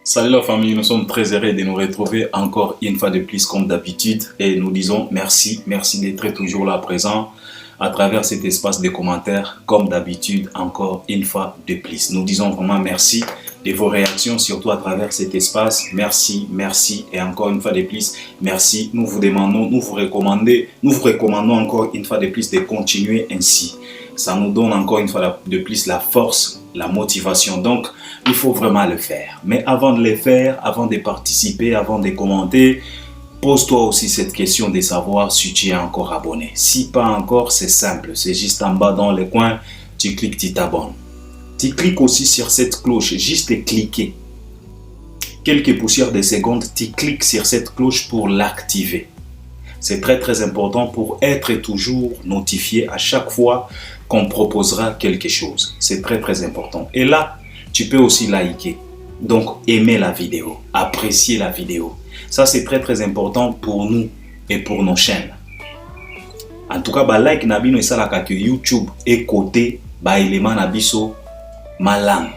Salut la famille, nous sommes très heureux de nous retrouver encore une fois de plus comme d'habitude et nous disons merci d'être toujours là présent à travers cet espace de commentaires comme d'habitude encore une fois de plus. Nous disons vraiment merci de vos réactions surtout à travers cet espace. Merci et encore une fois de plus merci. Nous vous recommandons encore une fois de plus de continuer ainsi. Ça nous donne encore une fois de plus la force, la motivation. Donc, il faut vraiment le faire. Mais avant de le faire, avant de participer, avant de commenter, pose-toi aussi cette question de savoir si tu es encore abonné. Si pas encore, c'est simple. C'est juste en bas dans le coin, tu cliques, tu t'abonnes. Tu cliques aussi sur cette cloche, juste cliquer. Quelques poussières de secondes, tu cliques sur cette cloche pour l'activer. C'est très important pour être toujours notifié à chaque fois qu'on proposera quelque chose. C'est très important. Et là, tu peux aussi liker. Donc, aimer la vidéo, apprécier la vidéo. Ça, c'est très important pour nous et pour nos chaînes. En tout cas, like nabino esalaka que YouTube est côté élément nabiso malam.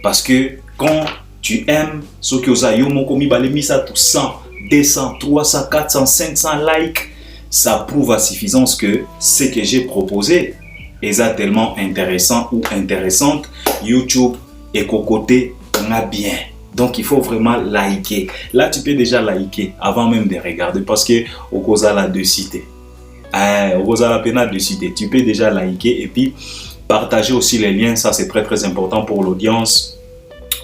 Parce que quand tu aimes ce que vous avez mis balemisa tout 100, 200, 300, 400, 500 likes, ça prouve à suffisance que ce que j'ai proposé est tellement intéressant ou intéressante. YouTube est côté bien. Donc il faut vraiment liker. Là tu peux déjà liker avant même de regarder parce que au cause la de citer. Au cause la peine de citer. Tu peux déjà liker et puis partager aussi les liens. Ça c'est très important pour l'audience.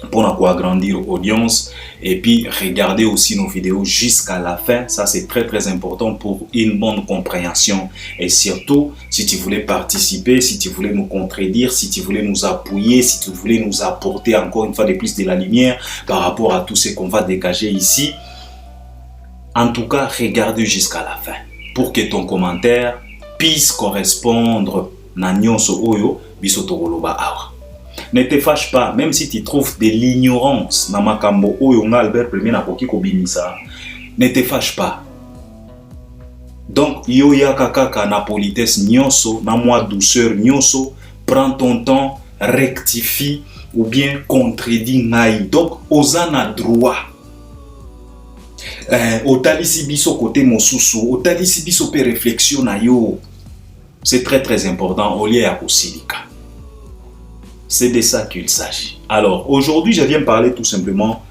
Pour agrandir l'audience et puis regarder aussi nos vidéos jusqu'à la fin. Ça c'est très important pour une bonne compréhension et surtout si tu voulais participer, si tu voulais nous contredire, si tu voulais nous appuyer, si tu voulais nous apporter encore une fois de plus de la lumière par rapport à tout ce qu'on va dégager ici. En tout cas, regarde jusqu'à la fin pour que ton commentaire puisse correspondre na nyonso oyo biso tokoloba awa. Ne te fâche pas, même si tu trouves de l'ignorance na makambo oyo nga Albert Premier na koki kobimisa. Ne te fâche pas. Donc yo yaka kaka na politesse nyonso, na moi douceur nyonso, prends ton temps, rectifie ou bien contredis ngai. Donc ozana droit. Otalisi biso côté mosusu, otalisi biso pe réflexion na yo. C'est très important au lieu à kosilika. C'est de ça qu'il s'agit. Alors, aujourd'hui, je viens parler tout simplement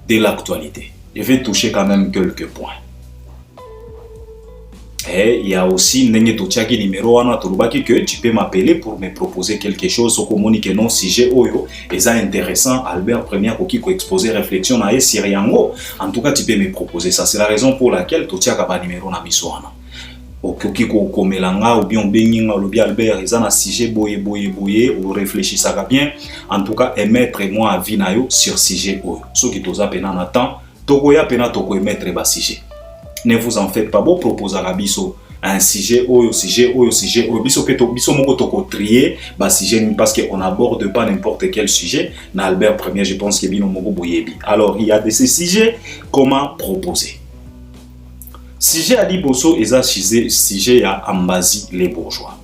de l'actualité. Je vais toucher quand même quelques points. Et il y a aussi Nenye Tochaki numéro 1 que tu peux m'appeler pour me proposer quelque chose au communiqué non sujet oyo. Et ça intéressant, Albert Premier qui ko exposer réflexion na sur yango. En tout cas, tu peux me proposer ça. C'est la raison pour laquelle Tochaka ba numéro na bisoana. Okoki ko komelanga ou bien benginga lobi Albert ezana sujet boye ou réfléchissaka bien en tout cas émettre moi avis na yo sur sujet oyo soki toza pena na temps tokoya pena toko émettre ba sujet. Ne vous en faites pas, bo proposer la biso un sujet oyo biso peto biso moko toko trier ba sujet parce que on aborde pas n'importe quel sujet na Albert Premier je pense que bino moko boyebi. Alors il y a de ces sujets comment proposer. Sujet Ali Bosso et ça sujet à Ambazi les bourgeois.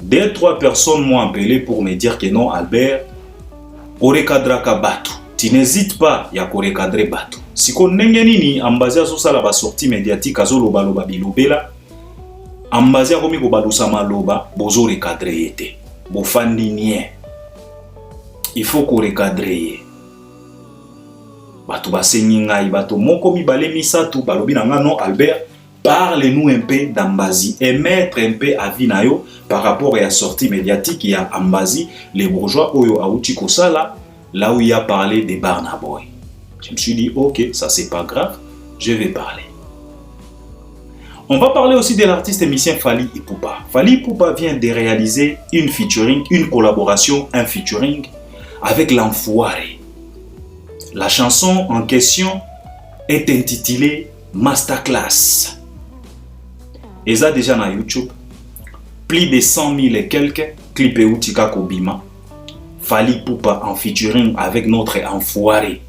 2-3 personnes m'ont appelé pour me dire que non Albert, orecadraka batu. Tu n'hésites pas ya korecadrer batu. Si ko nengeni ni Ambazi a sala ba sortie médiatique azo loba bilobela. Ambazi a komi ko balusa maloba bozo recadrer yete. Bo fandi nie. Il faut ko recadrer. Bato basenyi ngai bato moko mibale misatu balobi na nga non Albert, parle-nous un peu d'Ambazi et mettre un peu avis na yo par rapport à la sortie médiatique il y a Ambazi les bourgeois oyo auti kosala là où il a parlé de Burna Boy. Je me suis dit OK, ça c'est pas grave, je vais parler. On va parler aussi de l'artiste émissien Fally Ipupa. Fally Ipupa vient de réaliser une collaboration, un featuring avec l'Enfoiré. La chanson en question est intitulée Masterclass. Et ça déjà sur YouTube. Plus de 100 000 et quelques clips Utika Kobima. Fally Ipupa en featuring avec notre Enfoiré.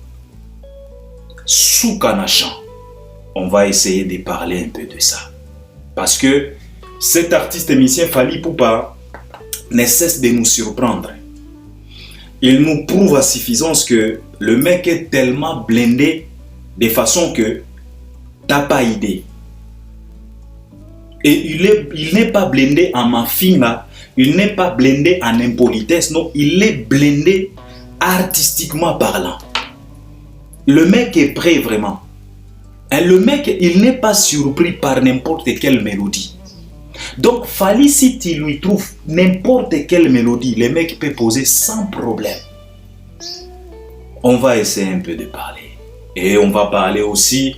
Soukanachan. On va essayer de parler un peu de ça. Parce que cet artiste émissien Fally Ipupa ne cesse de nous surprendre. il nous prouve à suffisance que le mec est tellement blindé de façon que t'as pas idée. Et il n'est pas blindé en mafinga, il n'est pas blindé en impolitesse, non, il est blindé artistiquement parlant. Le mec est prêt vraiment. Et le mec, il n'est pas surpris par n'importe quelle mélodie. Donc, Fally, si tu lui trouves n'importe quelle mélodie, le mec peut poser sans problème. On va essayer un peu de parler. Et on va parler aussi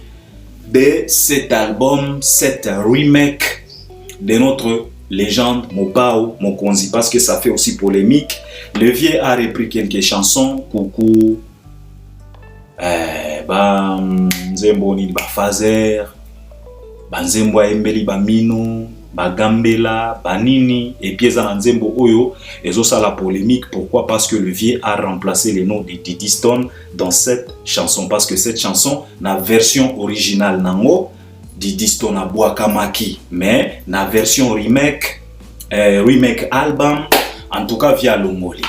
de cet album, cet remake de notre légende Mopao Mokonzi, parce que ça fait aussi polémique. Le vieux a repris quelques chansons, Coucou, Nzembo ni Bafazer, Nzembo Embeli Bamino, Bagambela, Banini, et puis Nzembo Oyo, et ça la polémique. Pourquoi? Parce que le vieux a remplacé les noms de Diddy Stone dans cette chanson, parce que cette chanson, la version originale nango, Diddy Stone a Boakamaki, mais la version remake album, en tout cas via Lomoli.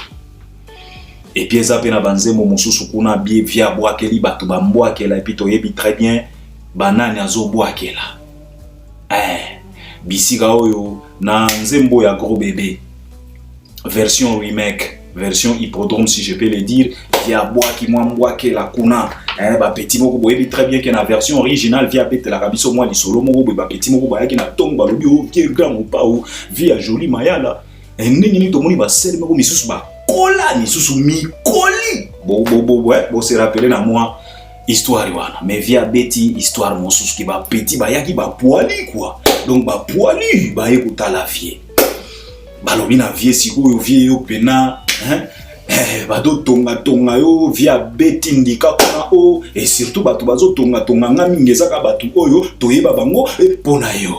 Et puis ça pena banzemo mosusu kuna bien via Boakeli batu bamboakela, et puis toyebi très bien banani azo boakela. Bisika oyo na nzembo ya Gros Bébé, version remake, version hippodrome si je peux le dire, via Boaki Mwambwakela kuna. Ba petit moko boyebi très bien que la version originale via Bete la Kabiso moi li solo moko ba petit moko ba yaki na tongo ba lobi o vie grand Mopao via Jolie Mayala. Ndenge ni tomoni ba sel moko misusu ba kola misusu mikoli. Bo se rappeler na moi histoire wana, mais via Betty histoire mosusu ki ba petit ba yaki ba poali quoi. Donc ba poali ba yekuta la vie. Ba lobi na vie siko yo vie yo pena, bado tonga yo via Betty ndika kuna o, et surtout batu bazo tonga nga mingezaka batu oyo toyeba bango pona yo.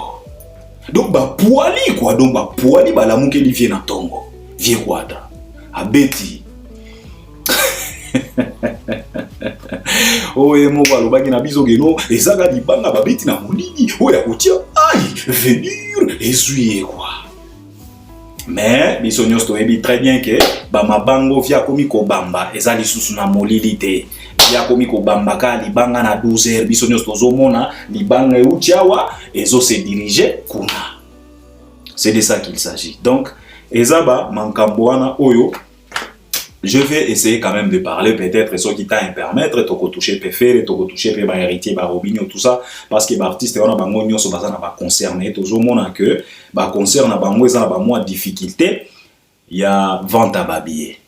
Donc ba poali quoi, donc ba poali ba lamuke li vie na tongo vie kwada a Betty. Oye mo balobaki na biso geno ezaka libanga ba Betty na molini oya kotia ai venir essuyer quoi. Mais biso nyos toyebi très bien que ba mabango via komi ko bamba ezali susu na molilité via komi ko bamba ka libanga na 12h biso nyos tozomona libanga eutiawa ezo se diriger kuna. C'est de ça qu'il s'agit. Donc ezaba mankambo wana oyo, je vais essayer quand même de parler peut-être ceux qui t'a permettre to ko toucher préféré to ko toucher pe ba héritier ba Robinho tout ça, parce que ba artiste wana bango nyos bazana ba concerné tozomona que ba concerne bango ezana ba moi difficulté, il y a vente à babiller.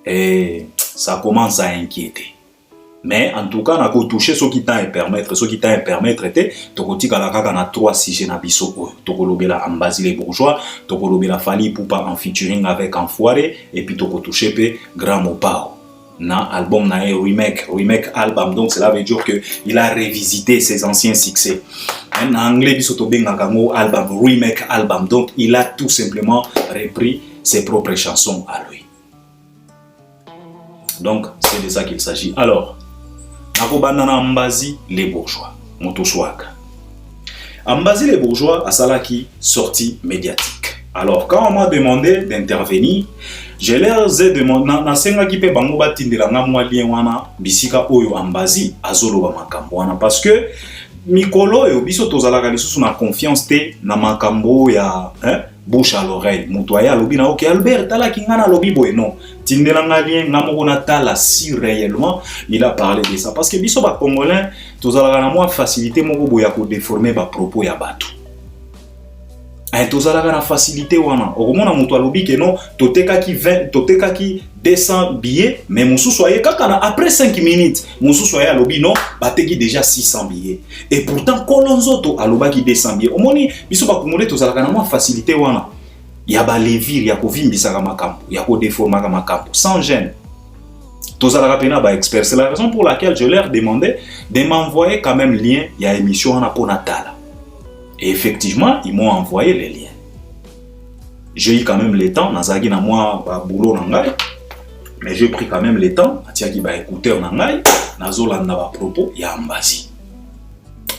Et ça commence à inquiéter. Mais en tout cas, on a touché ceux qui t'a permettre, tokotika la kaka na 3 sujets na biso oyo. Tokolobela Ambazi les bourgeois, tokolobela Fally Ipupa en featuring avec Enfoiré, et puis toko touché pe Grand Mopao. Na album na remake album, donc cela veut dire que il a revisité ses anciens succès. En anglais biso to bengaka ngo album, remake album, donc il a tout simplement repris ses propres chansons à lui. Donc c'est de ça qu'il s'agit. Alors nakobanda Ambazi les bourgeois, Motoswaka. Ambazi les bourgeois a salaki sortie médiatique. Alors quand on m'a demandé d'intervenir, je leur ai demandé na senga ki pe bango batindela nga mwa lien wana bisika oyo Ambazi azoloba makambo wana, parce que mikolo yo biso tozalaka lisusu na confiance te na makambo ya bouche à l'oreille. Mutoya lobi na ok Albert tala ki ngana lobi boy non. Tindela nga lien na moko na tala si réellement il a parlé de ça, parce que biso ba congolais tozalaka na moi facilité moko boya ko déformer ba propos ya batu. Tozalaka na facilité wana. Okomona muto alobi ke non totekaki 200 billets, mais mususu aye kaka na après 5 minutes mususu aye alobi non bateki déjà 600 billets, et pourtant kolonzoto alobaki 200 billets. Omoni biso ba congolais tozalaka na moi facilité wana ya ba levir ya ko vimbisaka makambo ya ko déformaka makambo sans gêne. Tozalaka pena ba expert. C'est la raison pour laquelle je leur demandais de m'envoyer quand même lien ya émission wana po natala. Et effectivement, ils m'ont envoyé les liens. J'ai eu quand même le temps, nazagi na moi boulot nangai, mais j'ai pris quand même le temps, atiaki ba écouter nangai, nazolanda ba propos ya Ambazi.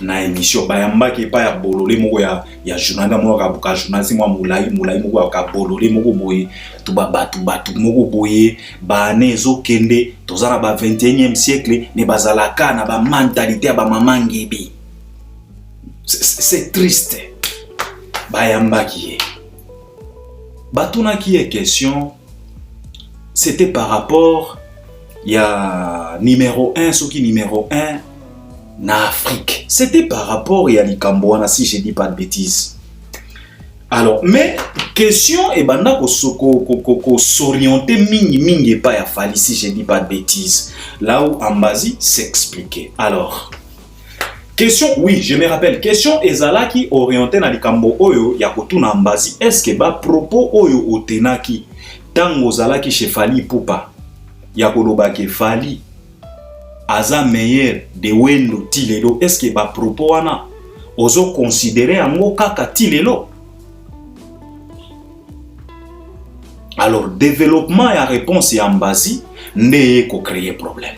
na émission bayambaki pa ya bololé moko ya journaliste moko ka journaliste moko mulai moko ka bololé moko boye to batu moko boye ba nezo kende tozana ba 21e siècle ne bazalaka na ba mentalité ba mamangibi. C'est triste. Bayambaki batuna qui est question, c'était par rapport ya numéro 1 ce qui numéro 1 na Afrique. C'était par rapport à Likambouana, si je dis pas de bêtises. Alors, mais question et banda ko s'orienter mingi pas ya fali, si je dis pas de bêtises. Là où Ambazi s'expliquait. Alors, question, oui, je me rappelle. Question ezala qui orienté na Likambo oyo ya kotuna Ambazi. Est-ce que ba propos oyo otenaki tango zala ki chez Fali Poupa ya koloba ke Fali aza meilleur de wendo tilelo, est-ce que ba propos wana ozo considérer yango kaka tilelo? Alors développement et réponse ya Ambazi ne ko créer problème.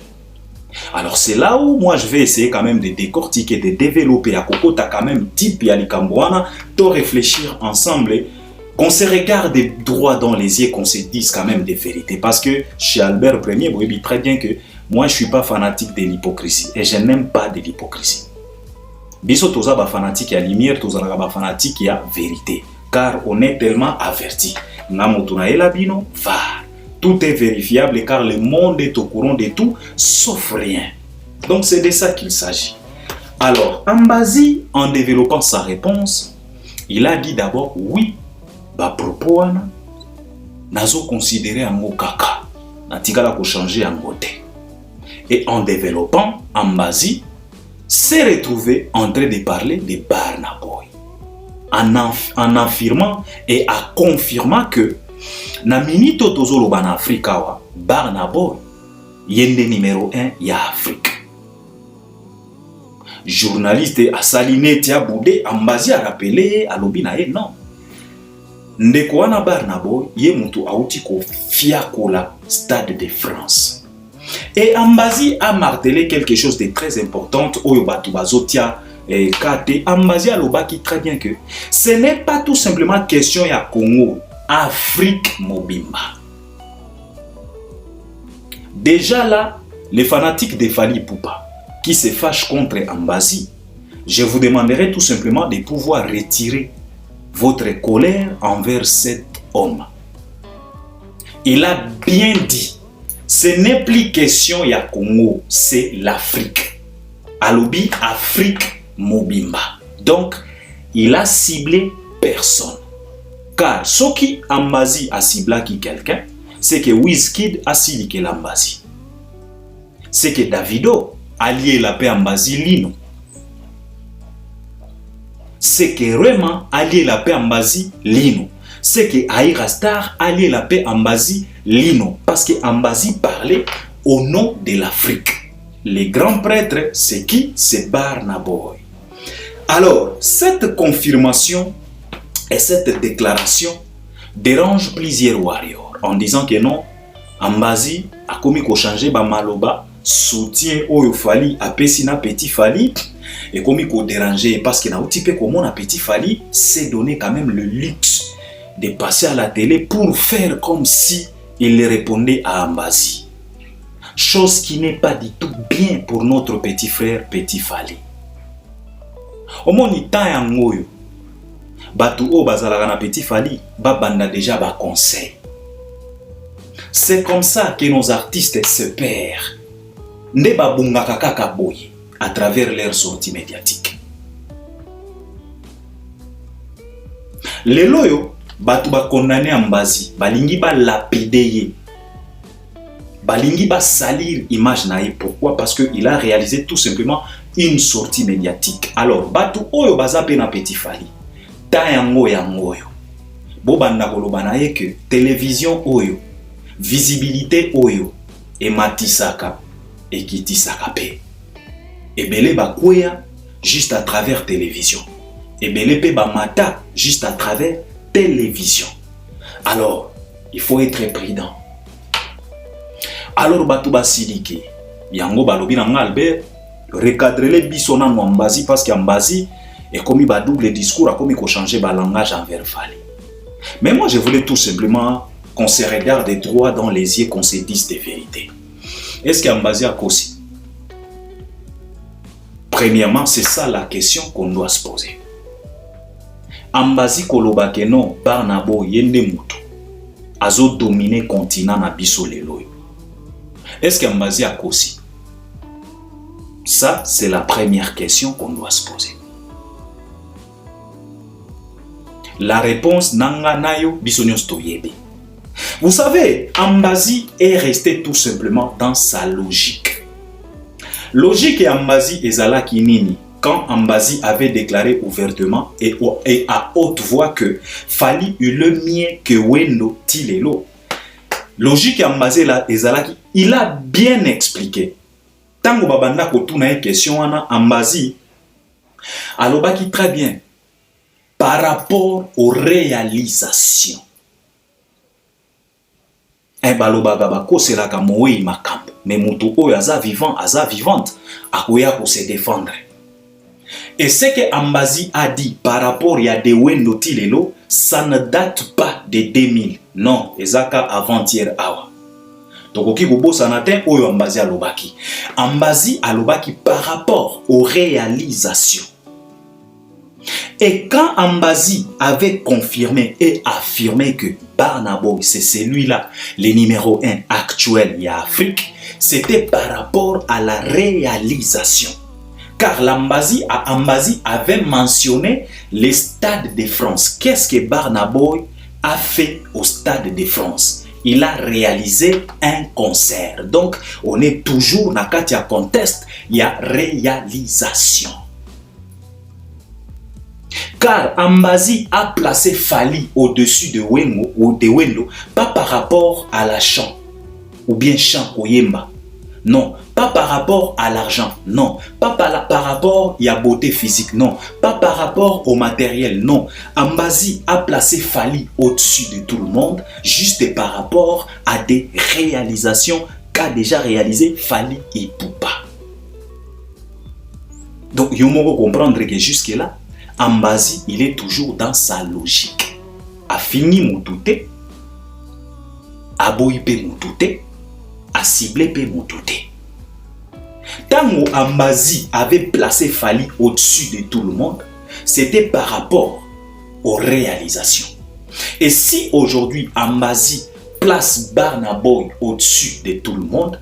Alors c'est là où moi je vais essayer quand même de décortiquer, de développer à kokota quand même type ya Likambouana, de réfléchir ensemble, qu'on se regarde droit dans les yeux, qu'on se dise quand même des vérités. Parce que chez Albert Premier, vous voyez très bien que moi, je ne suis pas fanatique de l'hypocrisie. Et je n'aime pas de l'hypocrisie. Biso toza ba fanatique à lumière, toza ba fanatique à vérité. Car on est tellement averti. Namotuna et labino, va. Tout est vérifiable car le monde est au courant de tout, sauf rien. Donc c'est de ça qu'il s'agit. Alors, Ambazi, en développant sa réponse, il a dit d'abord oui. Ba propos wana nazo considérer yango kaka natikala ko changer yango te. Et en développant, Ambazi s'est retrouvé en train de parler de Burna Boy en affirmant et en confirmant que na minito tozolo bana Afrika wa Burna Boy yende numéro 1 ya Afrique. Journaliste a saliné tia boudé, Ambazi a rappelé à l'obinae non. Ndeko wana Burna Boy ye mutu auti ko fiakola Stade de France. Et Ambazi a martelé quelque chose de très important oyo batu bazotia kate. Ambazi a lobaki très bien que ce n'est pas tout simplement question ya Congo, Afrique mobimba. Déjà là, les fanatiques de Fali Poupa qui se fâchent contre Ambazi, je vous demanderai tout simplement de pouvoir retirer votre colère envers cet homme. Il a bien dit, ce n'est plus question ya Congo, c'est l'Afrique. Alobi Afrique mobimba. Donc, il a ciblé personne. Car ce qui Ambazi a ciblé qui quelqu'un, c'est que Wizkid a ciblé l'Ambazi. C'est que Davido a lié la paix Ambazi Lino. C'est que vraiment allié la paix Ambazi Lino. C'est que Aïra Star allié la paix Ambazi Lino. Parce que Ambazi parlait au nom de l'Afrique. Les grands prêtres, c'est qui? C'est Burna Boy. Alors, cette confirmation et cette déclaration dérange plusieurs warriors en disant que non, Ambazi a commis qu'on change ba maloba, soutien au Fali a Pessina Petit Fali. Et comme il faut déranger, parce que comme on a Petit Fali, s'est donné quand même le luxe de passer à la télé pour faire comme si il répondait à Ambazi. Chose qui n'est pas du tout bien pour notre petit frère Petit Fali. Au moins, il y a un moyo. Batu o bazalaka na Petit Fali, banda déjà ba conseil. C'est comme ça que nos artistes se perdent. Ne ba bungaka kaka boye à travers leurs sorties médiatiques. Les loyo, batu ba condamné Ambazi, balingi ba lapider, balingi ba salir image naïe. Pourquoi? Parce qu'il a réalisé tout simplement une sortie médiatique. Alors, batu oyo bazape na Petit Fali, ta yango yango yo. Bo banda koloba na ye que télévision oyo, visibilité oyo, et matisaka, et kitisaka pe. Et belé ba kweya juste à travers télévision. Et belé pe ba mata juste à travers télévision. Alors, il faut être prudent. Alors batu ba silike. Yango balobi na Albert, recadrer les bisona en Mbazi parce qu'en Mbazi est comme il double discours, comme il changer le langage envers Fali. Mais moi je voulais tout simplement qu'on se regarde droit dans les yeux, qu'on se dise des vérités. Est-ce qu'en Mbazi a Kosi? Premièrement, c'est ça la question qu'on doit se poser. Ambazi kolobake non Barnabo yende mutu azo dominer continent na biso lelo. Est-ce qu'Ambazi a Kosi? Ça, c'est la première question qu'on doit se poser. La réponse nanga nayo bisonyos toyebe. Vous savez, Ambazi est resté tout simplement dans sa logique. Logique et Ambazi ezala kinini. Quand Ambazi avait déclaré ouvertement et à haute voix que Fali eut le mien que Wendo Tilelo. Logique Ambazi là, il a bien expliqué. Tango babanda kotuna une question ana Ambazi alobaki très bien par rapport aux réalisations. Un balobaga bako c'est la kamoe makambo. Mais mutu oyo aza vivant, aza vivante, akoya ko se défendre. Et ce que Ambazi a dit par rapport à de Wendo Tilelo, ça ne date pas de 2000. Non, ezaka avant-hier awa. Donc oki bobo sanatin oyo Ambazi alobaki. Ambazi alobaki par rapport aux réalisations. Et quand Ambazi avait confirmé et affirmé que Barnaboy c'est celui-là, le numéro 1 actuel en Afrique, c'était par rapport à la réalisation. Car l'Ambazi avait mentionné les stades de France. Qu'est-ce que Barnaboy a fait au stade de France? Il a réalisé un concert. Donc, on est toujours dans le contexte, il y a réalisation. Car Ambazi a placé Fali au-dessus de Wendo, pas par rapport à la chant, ou bien chant Oyemba. Non, pas par rapport à l'argent, non. Pas par rapport à la beauté physique, non. Pas par rapport au matériel, non. Ambazi a placé Fali au-dessus de tout le monde, juste par rapport à des réalisations qu'a déjà réalisé Fali et Poupa. Donc, il faut comprendre que jusque-là, Ambazi, il est toujours dans sa logique. A fini Moutouté, a boyipé Moutouté, a ciblé Moutouté. Tant que Ambazi avait placé Fali au-dessus de tout le monde, c'était par rapport aux réalisations. Et si aujourd'hui Ambazi place Barnaboy au-dessus de tout le monde,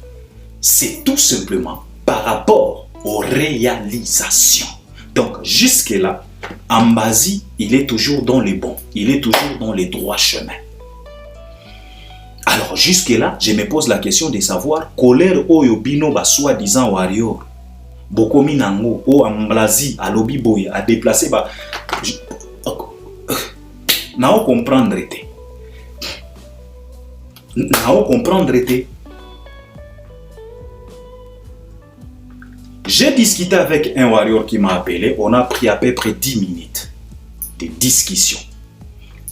c'est tout simplement par rapport aux réalisations. Donc jusque-là, Ambazi, il est toujours dans les bons, il est toujours dans les droits chemins. Alors jusque-là, je me pose la question de savoir colère oyobino ba soi-disant warrior. Bokomi nango o Ambazi a lobby boy a déplacé ba nao comprendre te. Nao comprendre te. J'ai discuté avec un warrior qui m'a appelé, on a pris à peu près 10 minutes de discussion.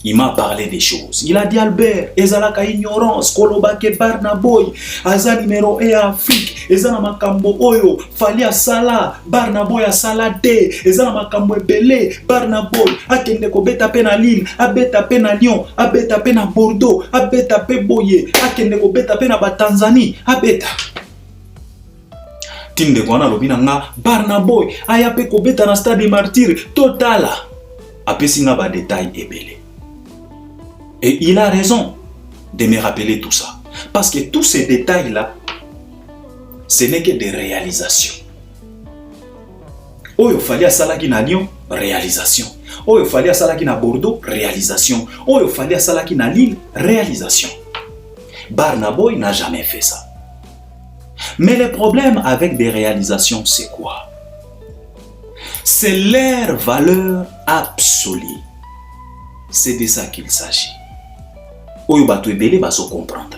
Il m'a parlé des choses. Il a dit Albert, ezalaka ignorance, kolobake Barnaboy, aza numéro 1 Afrique, ezana makambo oyo, Fali asala, Barnaboy asala te, ezana makambo ebele, Barnaboy, akende ko beta pe na Lille, abeta pe na Lyon, abeta pe na Bordeaux, abeta pe Boye, akende ko beta pe na Tanzanie, abeta. Tinde kwana lobina nga Barnaboy aya pe ko beta na stade martyr totala apesi nga ba détail ebele. Et il a raison de me rappeler tout ça parce que tous ces détails là ce n'est que des réalisations. Oyo Fali asalaki na Lyon, réalisation. Oyo Fali asalaki na Bordeaux, réalisation. Oyo Fali asalaki na Lille, réalisation. Barnaboy n'a jamais fait ça. Mais le problème avec des réalisations, c'est quoi? C'est leur valeur absolue. C'est de ça qu'il s'agit. Oyo bato ebele baso comprendre.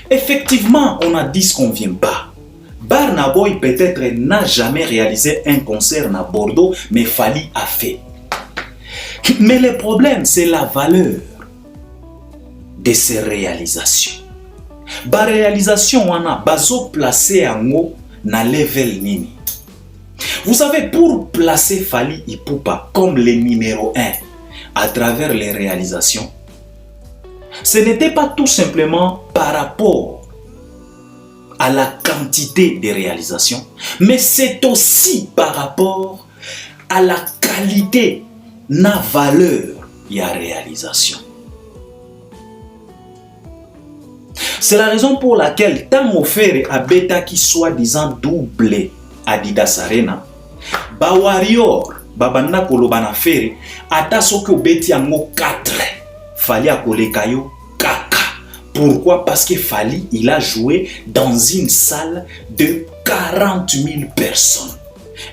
Effectivement, on a dit ce qu'on vient pas. Barnaboy peut-être n'a jamais réalisé un concert à Bordeaux, mais Fali a fait. Mais le problème, c'est la valeur de ces réalisations. Ba réalisation wana bazo placer en haut na level nini. Vous savez, pour placer Fally Ipupa comme le numéro 1 à travers les réalisations, ce n'était pas tout simplement par rapport à la quantité des réalisations, mais c'est aussi par rapport à la qualité, la valeur de la réalisation. C'est la raison pour laquelle, tant offert à Beta qui soi-disant doublé Adidas Arena, ba Warrior, babanda kolobana fere, ata soki obeti yango 4, Fally akolekayo kaka. Pourquoi? Parce que Fally, il a joué dans une salle de 40 000 personnes.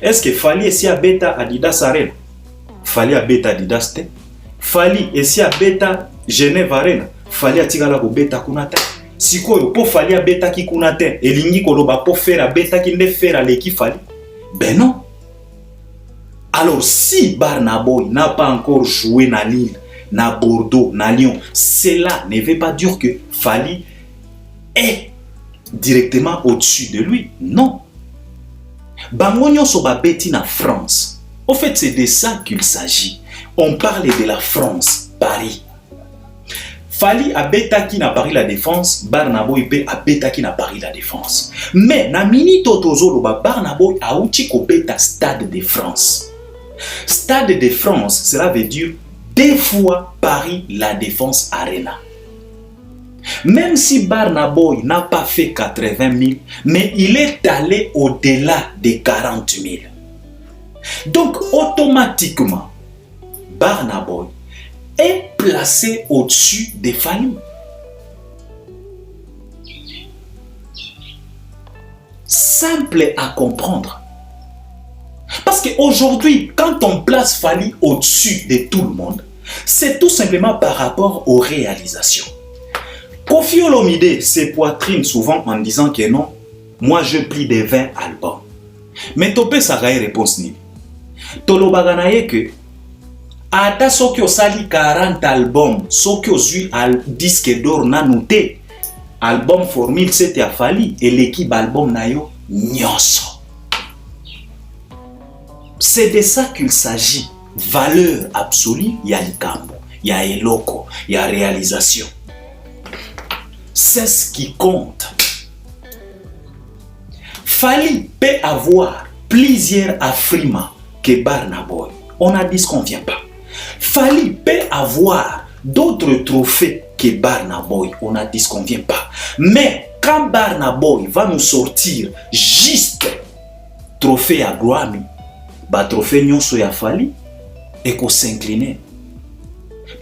Est-ce que Fally est si à Beta Adidas Arena? Fally à Beta Adidas te? Fally est si à Beta Genève Arena? Fally a tigala ko Beta kunata? Sikoyo po Fally a Beta ki kunate? Elingi koloba po faire a Beta ki ne faire leki Fally? Ben non. Alors si Burna Boy n'a pas encore joué na Lille, na Bordeaux, na Lyon, cela ne veut pas dire que Fally est directement au-dessus de lui. Non. Bangonyo soba beti na France. En fait, c'est de ça qu'il s'agit. On parle de la France, Paris. Fally a betaki na Paris la Défense, Burna Boy pe a betaki na Paris la Défense. Mais na mini totozolo ba Burna Boy a uti ko beta Stade de France. Stade de France, cela veut dire 2 fois Paris la Défense Arena. Même si Burna Boy n'a pas fait 80 000, mais il est allé au-delà des 40 000. Donc automatiquement, Burna Boy est placé au-dessus des Fally. Simple à comprendre. Parce qu'aujourd'hui, quand on place Fally au-dessus de tout le monde, c'est tout simplement par rapport aux réalisations. Koffi Olomide se poitrine souvent en disant que non, moi je plie des 20 albums. Mais topé ça a une réponse ni. Tolobaganaye que ata soki osali 40 albums, soki ozui al disque d'or na noté, album formule c'était a Fally et l'équipe album nayo nyonso. C'est de ça qu'il s'agit. Valeur absolue, il y a likambo, il y a eloko, il y a réalisation. C'est ce qui compte. Fally peut avoir plusieurs Afrima que Burna Boy. On a dit ce qu'on ne vient pas. Fally peut avoir d'autres trophées que Burna Boy. On a dit ce qu'on ne vient pas. Mais quand Burna Boy va nous sortir juste trophée à Grammy, bah trophée nyonso ya Fally et qu'on s'incline.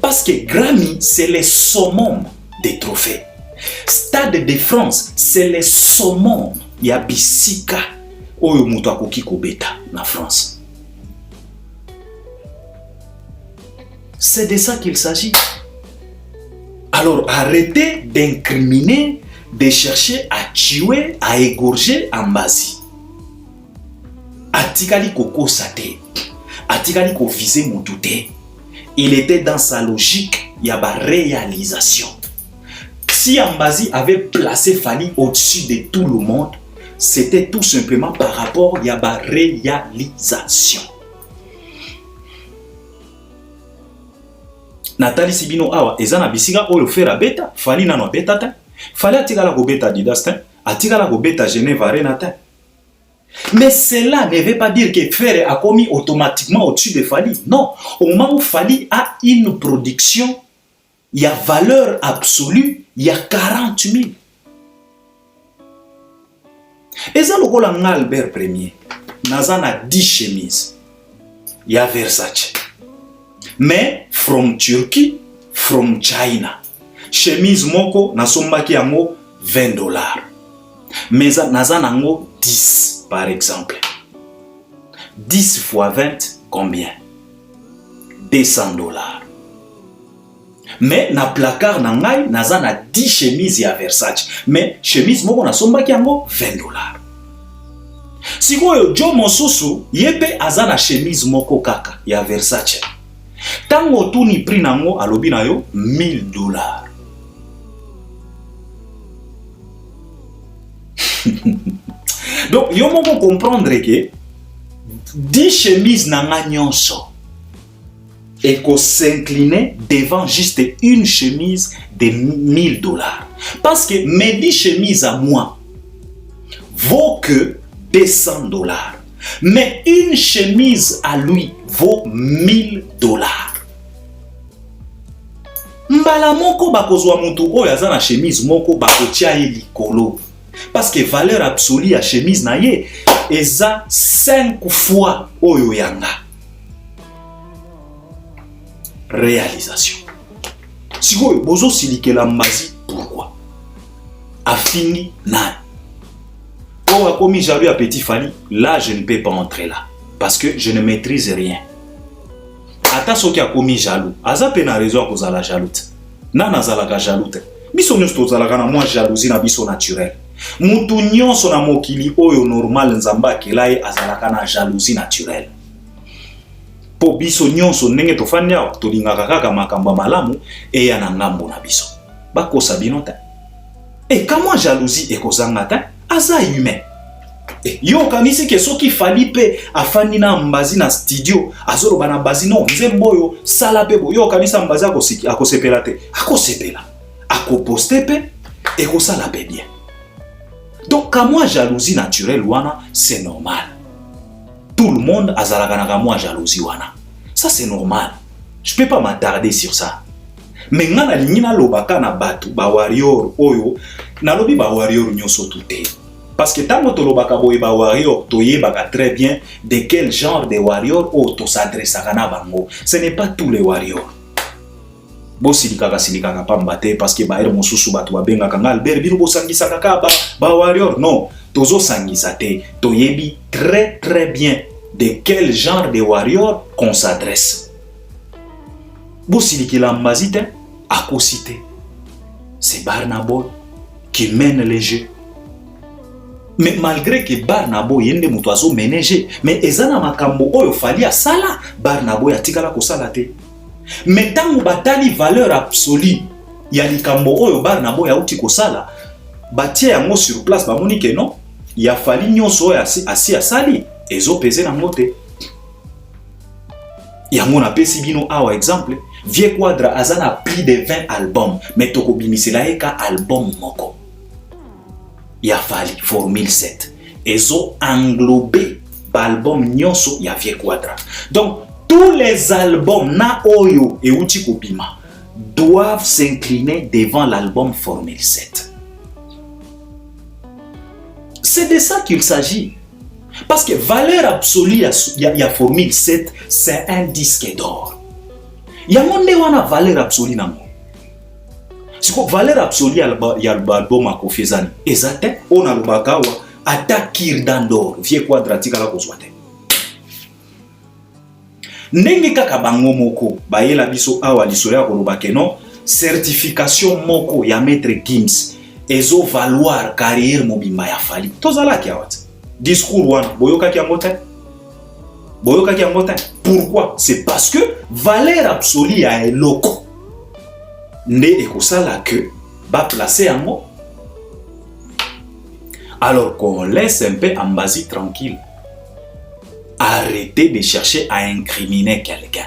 Parce que Grammy, c'est le summum des trophées. Stade de France, c'est le summum. Il y a Bissika, oyo muto akoki kobeta na France. C'est de ça qu'il s'agit. Alors arrêtez d'incriminer, de chercher à tuer, à égorger Ambazi. Atikali koko sate, atikali ko viser moutouté. Il était dans sa logique, il y a une réalisation. Si Ambazi avait placé Fally au-dessus de tout le monde, c'était tout simplement par rapport à la réalisation. Nathalie Sibino awa ezana bisiga oyo fera beta Fally nano beta ta Fally atikala ko beta Adidas ta atikala ko beta Genève Arena ta. Mais cela ne veut pas dire que Frère a commis automatiquement au-dessus de Fally. Non, au moment où Fally a une production, il y a valeur absolue, il y a 40 000. Et ça, le Golan Albert Premier, Nazan a 10 chemises. Il y a Versace. Mais, from Turkey, from China. Chemise moko, nasombaki yango $20. Mais Nazan ango 10, par exemple. 10 fois 20, combien? $200. Mais na placard na ngai naza na 10 chemises ya Versace. Mais chemise moko na sombaki yango $20. Sikoyo Joe Mosusu yebe aza na chemise moko kaka ya Versace. Tango tuni prix nango alobi na yo $1000. Donc, il faut comprendre que 10 chemises n'ont nyonso et qu'on s'inclinait devant juste une chemise de $1000. Parce que mes 10 chemises à moi vaut que $200. Mais une chemise à lui vaut $1000. Mbala moko bakozwa mutu oyo aza na chemise moko bakotia ye likolo. Parce que valeur absolue ya chemise na ye eza 5 fois oyo yanga. Réalisation. Sikoyo bozo silikela mbazi pourquoi? Afini nani? Oh, a commis jaloux à Petit Fally, là je ne peux pas entrer là. Parce que je ne maîtrise rien. Attention qui a commis jaloux. Aza pe na raison à cause de la jaloute. Nana zalaka jaloute. Biso nyonso zalaka na moi jalousie na biso naturel. Mutu nyonso na mokili oyo normal nzamba kelai azalaka na jalousie naturelle. Po biso nyonso ndenge tofanya tolingaka kaka makambo malamu e ya na ngambo na biso. Bakosa bino ta. Et comment jalousie ekozanga ta? Aza humain. Yo kanisi ke soki Fally pe afani na mbazi na studio azoro bana bazi no nzemboyo sala pe yo kanisa mbazi akosepela te akosepela akoposte pe ekosala pe bien. Donc ka moi jalousie naturelle wana c'est normal. Tout le monde azalaka na moi jalousie wana. Ça c'est normal. Je peux pas m'attarder sur ça. Mais ngana lingina lobaka na batu ba warrior oyo na lobi ba warrior nyonso tuté. Parce que tant que lobaka boy ba warrior toyebaka très bien de quel genre de warrior o to s'adresse à bango. Ce n'est pas tous les warriors. Bo silikaka pambate parce que ba ere mosusu batu ba benga kanga Albert bino bo sangisa kaka ba warrior non. Tozo sangisa te toyebi très très bien de quel genre de warrior qu'on s'adresse. Bo silikila mbazite akosite. C'est Barnaboy qui mène les jeux. Mais malgré que Barnaboy yende mutu azo ménager, mais ezana makambo oyo Fally asala, Barnaboy atikala kosala te. Mais tango batali valeur absolue ya likambo oyo Barnaboy auti kosala, batie yango sur place bamoni ke non, ya Fally nyonso oyo asi asali, ezo pese na mote. Yango na pesi bino awa exemple, Vieux Quadra azana plus de 20 albums, mais toko bimisela eka album moko. Ya Fally Formule 7. Ezo englobé l'album nyonso ya Vieux Quadra. Donc tous les albums na oyo et uti kopima doivent s'incliner devant l'album Formule 7. C'est de ça qu'il s'agit. Parce que valeur absolue ya Formule 7, c'est un disque d'or. Ya monde wana valeur absolue nango. Si ko valeur absolue ya l'album akofezani ezate on a lobaka wa atakir dandor Vieux Quadratique la kozwate. Ndenge kaka bango moko bayela biso awa lisolo ya kolobake no certification moko ya maître Gims ezo valoir carrière mobimba ya Fally. Tozala ki awat. Discours wana boyoka ki angote. Boyoka ki angote. Pourquoi? C'est parce que valeur absolue ya eloko nde ekosala que ba placer yango. Alors qu'on laisse un peu Ambazi tranquille. Arrêtez de chercher à incriminer quelqu'un.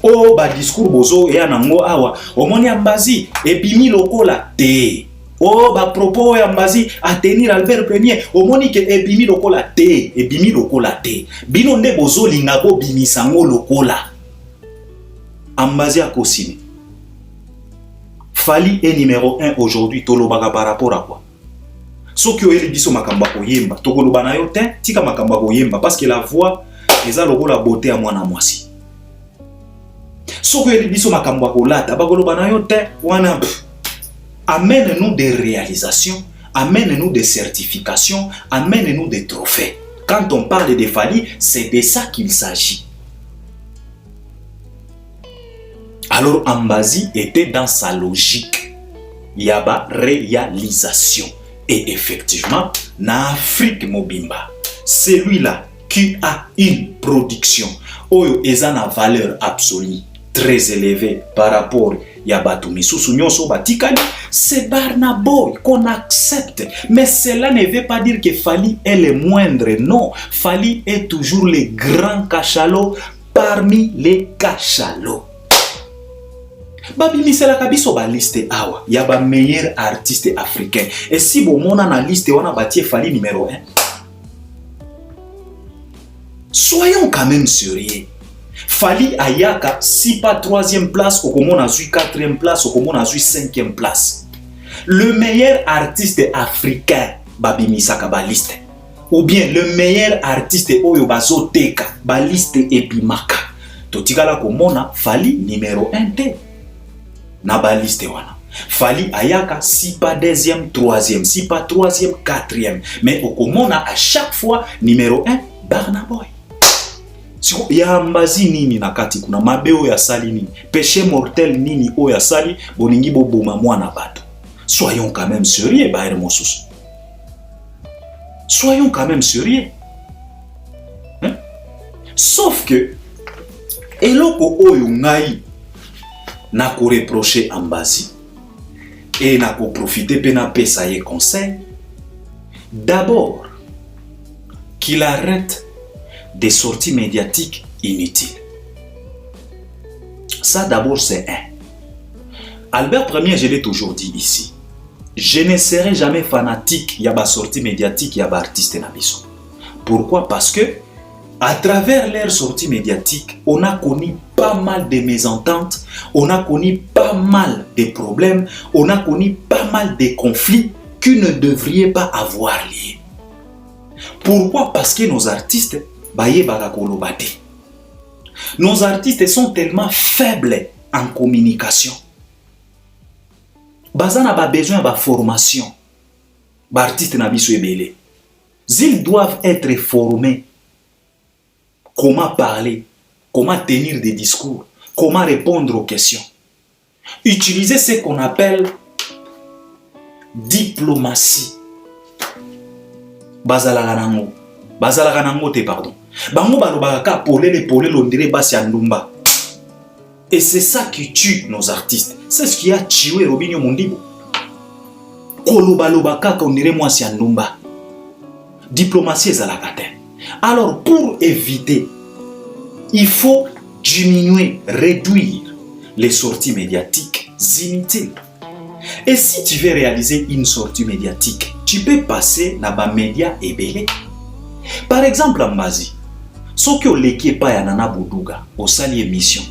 Oh, ba discours bozo et anango awa. Omoni Ambazi ebimi lokola te. Oh, ba propos Ambazi a tenir Albert Premier. Omoni ke ebimi lokola te. Ebimi lokola te. Bino nde bozo lingabo bimisango lokola. Ambazi a kosine. Fally est numéro 1 aujourd'hui. Tolobaka par rapport à quoi? Soki oyeli biso makamba koyemba tokoloba na yo te tika makamba koyemba parce que la voix eza lokola beauté ya mwana mwasi. Soki oyeli biso makamba kolata bakoloba na yo te wana. Amène-nous des réalisations, amène-nous des certifications, amène-nous des trophées. Quand on parle de Fally, c'est de ça qu'il s'agit. Alors Ambazi était dans sa logique. Yaba réalisation. Et effectivement, na Afrique Mobimba, celui-là qui a une production, oyo ezana valeur absolue très élevée par rapport ya bato misusu nyonso batikali, c'est Burna Boy qu'on accepte. Mais cela ne veut pas dire que Fally est le moindre. Non, Fally est toujours le grand cachalot parmi les cachalots. Babimiselaka biso ba liste awa ya ba meilleur artiste africain. Et si bon mona na liste wana batie Fally numéro 1. Soyons quand même sérieux. Fally ayaka si pas 3e place, au comment on a 4e place, au comment on a 5e place. Le meilleur artiste africain babimisaka ba liste. Ou bien le meilleur artiste oyo bazoteka ba liste epimaka. Totikala komona Fally numéro 1 te. Na ba liste wana. Fally ayaka si pas 2e, 3e, si pas 3e, 4e. Mais au komona à chaque fois numéro 1 Burna Boy. Ya mbazi nini nakati kuna mabeo ya sali nini, péché mortel nini o ya sali boningi boboma mwana bato. Soyons quand même sérieux baere mosusu. Soyons quand même sérieux. Hein? Sauf que eloko oyo ngai na ko reprocher Ambazi et na ko profiter pe na pesa ye conseil. D'abord qu'il arrête des sorties médiatiques inutiles. Ça d'abord c'est un. Albert Premier, je l'ai toujours dit ici. Je ne serai jamais fanatique de la sortie médiatique de l'artiste Nabiso. Pourquoi? Parce que à travers leurs sorties médiatiques, on a connu pas mal de mésententes, on a connu pas mal de problèmes, on a connu pas mal de conflits qui ne devraient pas avoir lieu. Pourquoi? Parce que nos artistes nos artistes sont tellement faibles en communication. Bazana ba besoin de formation. Ba artistes na biso ebele. Ils doivent être formés. Comment parler, comment tenir des discours, comment répondre aux questions. Utiliser ce qu'on appelle diplomatie. Bazalaka nango te pardon. Bango balobaka polele ondire basi andumba. Et c'est ça qui tue nos artistes. C'est ce qui a tué Robinho Mondibo. Kolobalobaka ondire mwasi andumba. Diplomatie ezalaka te. Alors pour éviter, il faut diminuer, réduire les sorties médiatiques inutiles. Et si tu veux réaliser une sortie médiatique, tu peux passer dans les médias ébélés. Par exemple, en Mazi, ce que l'équipe pas Nana Boudouga au sali émission.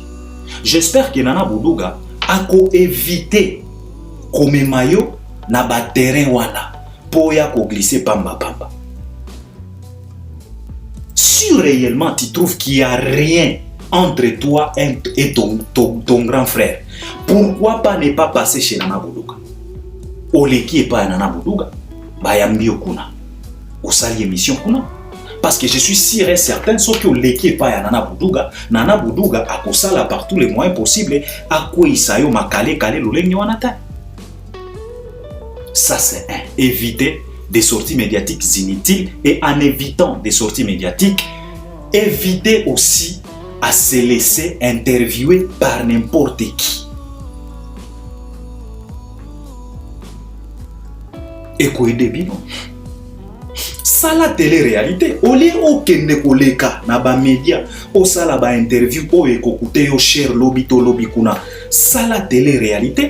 J'espère que Nana Boudouga a évité comme maillot na ba terrain wana pour ya ko glisser pamba. Si réellement tu trouves qu'il n'y a rien entre toi et ton grand frère, pourquoi pas ne pas passer chez Nana Boudouga? Au l'équipe pas Nana Boudouga, bayambio kuna au sali émission kuna. Parce que je suis sûr et certain, sauf que l'équipe pas Nana Boudouga a kosala par tous les moyens possibles à quoi isayo makale kale lolengi wanata. Ça c'est un. Éviter des sorties médiatiques inutiles et en évitant des sorties médiatiques, éviter aussi à se laisser interviewer par n'importe qui. Et quoi de bien? Ça la télé-réalité, au lieu de koleka na ba média, au sala ba interview o ekokute yo cher lobby to lobby kuna. Ça la télé-réalité,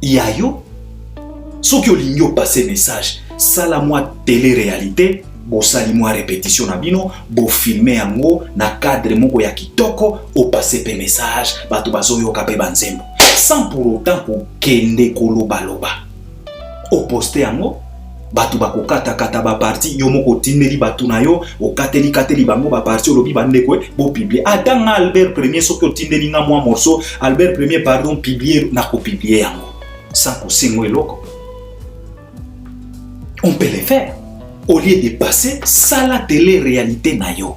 yayo, so ki olingo passer message, ça la moi télé-réalité, bo sali moi répétition na bino, bo filmer yango na cadre moko ya kitoko, o passer pe message, bato bazo yo kape banzembo. Sans pour autant ko kende koloba loba. O poster yango batu bako kata ba parti yo moko tindeli batu na yo o kateli bango ba parti lobi bandeko bo publier atanga Albert Premier soko tindeli nga moi morceau Albert Premier pardon publier na ko publier yango sans ko sengo eloko. On peut le faire au lieu de passer ça la télé réalité na yo.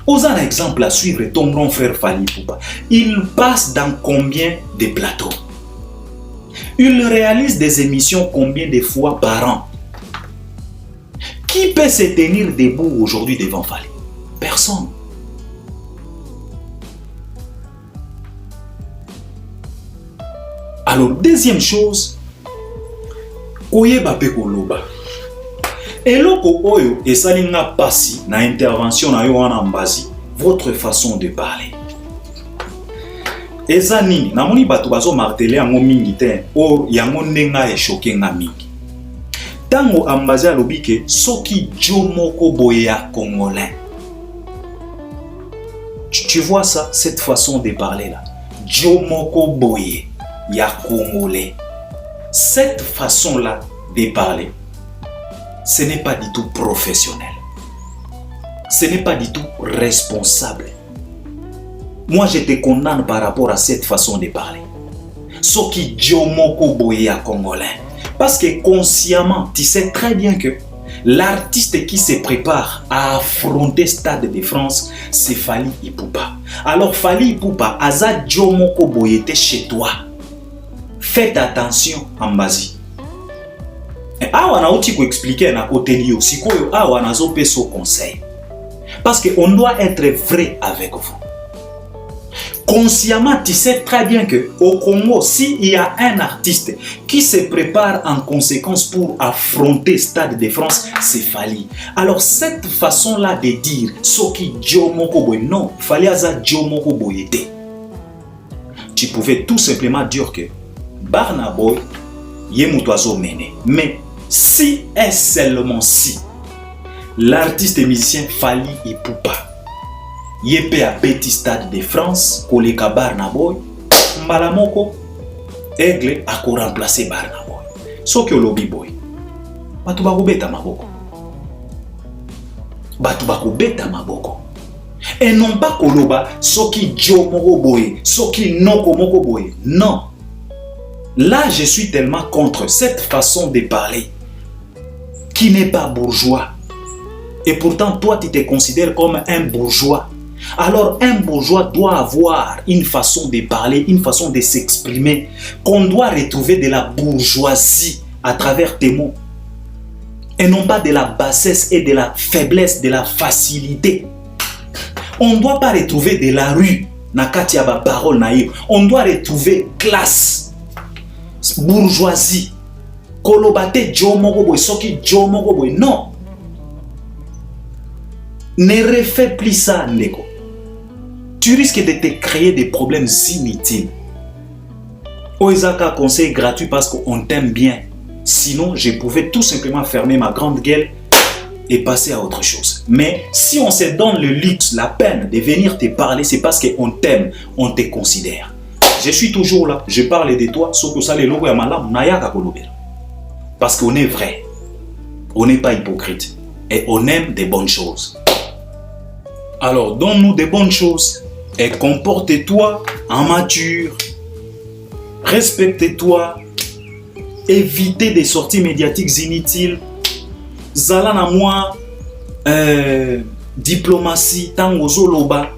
Osons un exemple à suivre ton grand frère Fally Ipupa. Il passe dans combien de plateaux? Il réalise des émissions combien de fois par an? Qui peut se tenir debout aujourd'hui devant Fally? Personne. Alors, deuxième chose, koyeba pe koloba. Eloko oyo esalinga pasi na intervention na yo wana Mbazi, votre façon de parler. Eza nini namoni bato bazo marteler yango mingi te o yango ndenga choqué nga mingi. Tango Mbazi alobi ke soki jo moko boye ya congolais. Tu vois ça, cette façon de parler là. Jo moko boye ya congolais. Cette façon là de parler, ce n'est pas du tout professionnel. Ce n'est pas du tout responsable. Moi, je te condamne par rapport à cette façon de parler. Soki Djomoko Boya congolais. Parce que consciemment, tu sais très bien que l'artiste qui se prépare à affronter Stade de France, c'est Fally Ipupa. Alors Fally Ipupa, Aza Djomoko Boyete chez toi. Faites attention, Mbazi. Awa na uti ko expliquer na côté liyo sikoyo awa na zo peso conseil. Parce que on doit être vrai avec vous. Consciemment, tu sais très bien que au Congo, s'il y a un artiste qui se prépare en conséquence pour affronter Stade de France, c'est Fally. Alors cette façon-là de dire soki Djomoko Boy, non, Fally aza Djomoko Boyete. Tu pouvais tout simplement dire que Burna Boy yemutoazo mene. Mais si et seulement si l'artiste et musicien Fally Ipupa yepe à Petit Stade de France koleka Burna Boy mbala moko Aigle a ko remplacer Burna Boy soki olobi boy batu bakobeta maboko et non pas koloba soki jo moko boy soki noko moko boy. Non, là je suis tellement contre cette façon de parler qui n'est pas bourgeois. Et pourtant, toi, tu te considères comme un bourgeois. Alors, un bourgeois doit avoir une façon de parler, une façon de s'exprimer, qu'on doit retrouver de la bourgeoisie à travers tes mots. Et non pas de la bassesse et de la faiblesse, de la facilité. On ne doit pas retrouver de la rue, nakati aba parole naïve. On doit retrouver classe, bourgeoisie. Kolobate Djomoko Boy, soki Djomoko Boy. Non. Ne refais plus ça, Ndeko. Tu risques de te créer des problèmes inutiles. Oezaka conseil gratuit parce qu'on t'aime bien. Sinon, je pouvais tout simplement fermer ma grande gueule et passer à autre chose. Mais si on se donne le luxe, la peine de venir te parler, c'est parce qu'on t'aime, on te considère. Je suis toujours là, je parle de toi, sauf que ça, les logos, parce qu'on est vrai, on n'est pas hypocrite et on aime des bonnes choses. Alors, donne-nous des bonnes choses et comporte-toi en mature, respecte-toi, évitez des sorties médiatiques inutiles. Zala na moi diplomatie tango zoloba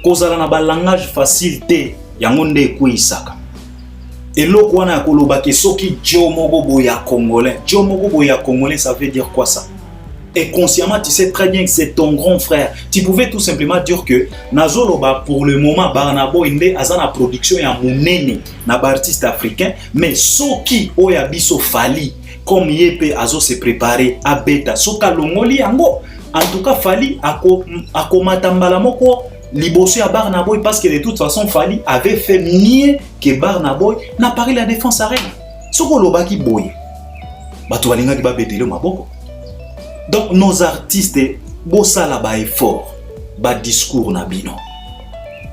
kozala na ba langage facile te yango nde kuisaka. Eloko wana ya koloba ke soki Djomoko Boya congolais. Djomoko Boya congolais, ça veut dire quoi ça? Et consciemment, tu sais très bien que c'est ton grand frère. Tu pouvais tout simplement dire que Nazoloba, pour le moment, Burna Boy inde azana production ya munene na ba artiste africain, mais soki oya biso Fally comme yepe azo se préparer à beta soka longoli yango. En tout cas, Fally ako matambala moko liboso ya Burna Boy parce que de toute façon Fally avait fait mieux que Burna Boy n'a parlé la défense à rien. Soko lobaki boy. Bato balingaki ba betele maboko. Donc nos artistes bosala ba effort, ba discours na bino.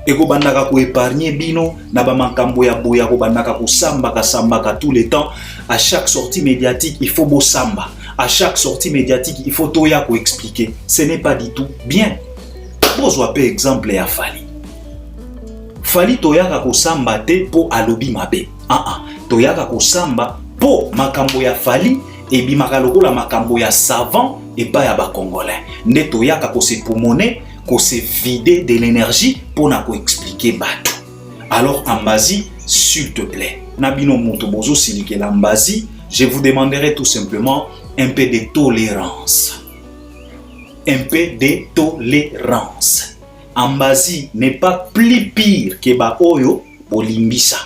Eko bandaka ko épargner bino na ba makambo ya boya ko bandaka ko sambaka tout le temps. À chaque sortie médiatique, il faut bosamba. À chaque sortie médiatique, il faut toya ko expliquer. Ce n'est pas du tout bien. Bozwa pe exemple ya Fally. Fally toyaka ko samba te po alobi mabe. Toyaka ko samba po makambo ya Fally et bimaka lokola makambo ya savant et pas ya ba congolais. Nde toyaka ko se pulmoner, ko se vider de l'énergie pour na ko expliquer bato. Alors Mbazi, s'il te plaît, nabino moto bozo silike la Mbazi, je vous demanderai tout simplement un peu de tolérance. Un peu de tolérance. Mbazi n'est pas plus pire que ba oyo bolimbisa.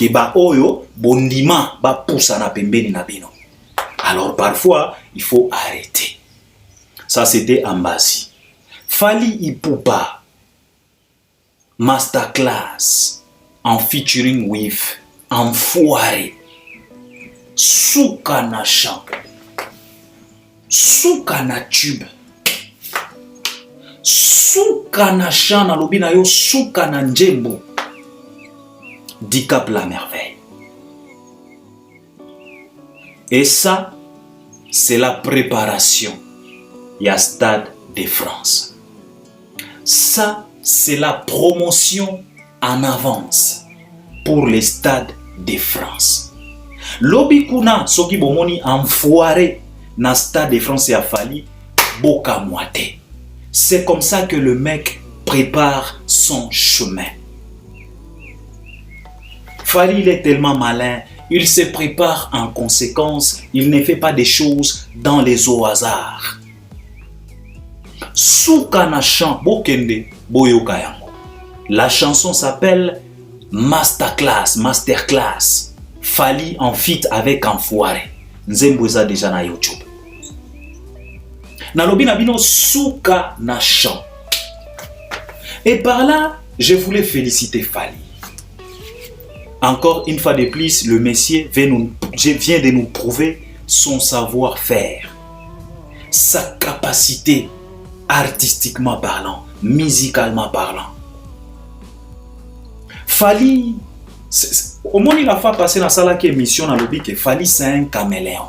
ke ba oyo bondima ba poussa na pembeni na bino. Alors parfois, il faut arrêter. Ça c'était Ambasi. Fally Ipupa, masterclass en featuring with Enfoiré. Souka na chant, souka na tube, souka na chant na lobi na yo, souka na njembo. Dicap la merveille. Et ça, c'est la préparation. Il y a Stade de France. Ça, c'est la promotion en avance pour les Stades de France. Lobi kuna soki bomoni Enfoiré na Stade de France et a Fally boka moite. C'est comme ça que le mec prépare son chemin. Fally, il est tellement malin, il se prépare en conséquence, il ne fait pas des choses dans les au hasard. Souka na chant bokende boyoka yango. La chanson s'appelle Masterclass. Fally en feat avec Enfoiré. Nzembo eza déjà na YouTube. Nalobi na bino souka na chant. Et par là, je voulais féliciter Fally. Encore une fois de plus, le monsieur vient de nous prouver son savoir-faire, sa capacité artistiquement parlant, musicalement parlant. Fally, au moins il a fait passer dans la émission dans le but que Fally c'est un caméléon.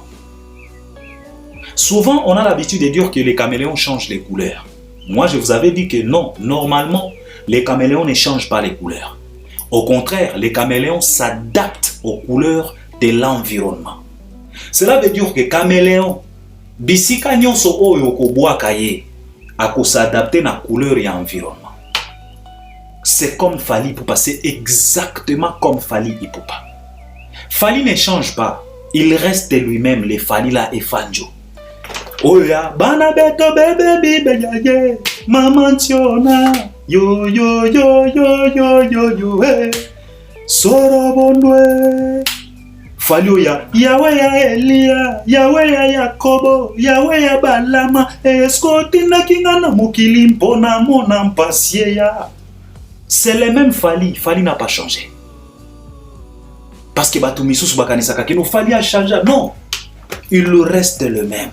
Souvent on a l'habitude de dire que les caméléons changent les couleurs. Moi je vous avais dit que non, normalement les caméléons ne changent pas les couleurs. Au contraire, les caméléons s'adaptent aux couleurs de l'environnement. Cela veut dire que caméléon, bisika nyonso oyo kobwaka ye, ako s'adapter na couleur et environnement. C'est comme Fally Ipupa, c'est exactement comme Fally Ipupa. Fally ne change pas, il reste lui-même, les Falila et Fanjo. Oya, bana beto bebe bibe yaye, maman tiona, yo yo yo yo yo yo yo hey, soro bondwe. Fally oya, yawe ya Elia, yawe ya Yakobo, yawe ya Balama, eskotina kingana mukili mpona mona mpasie ya. C'est le même Fally. Fally n'a pas changé. Parce que Batumisu Subakanisa Kakeno, Fally a changé. Non. Il reste le même.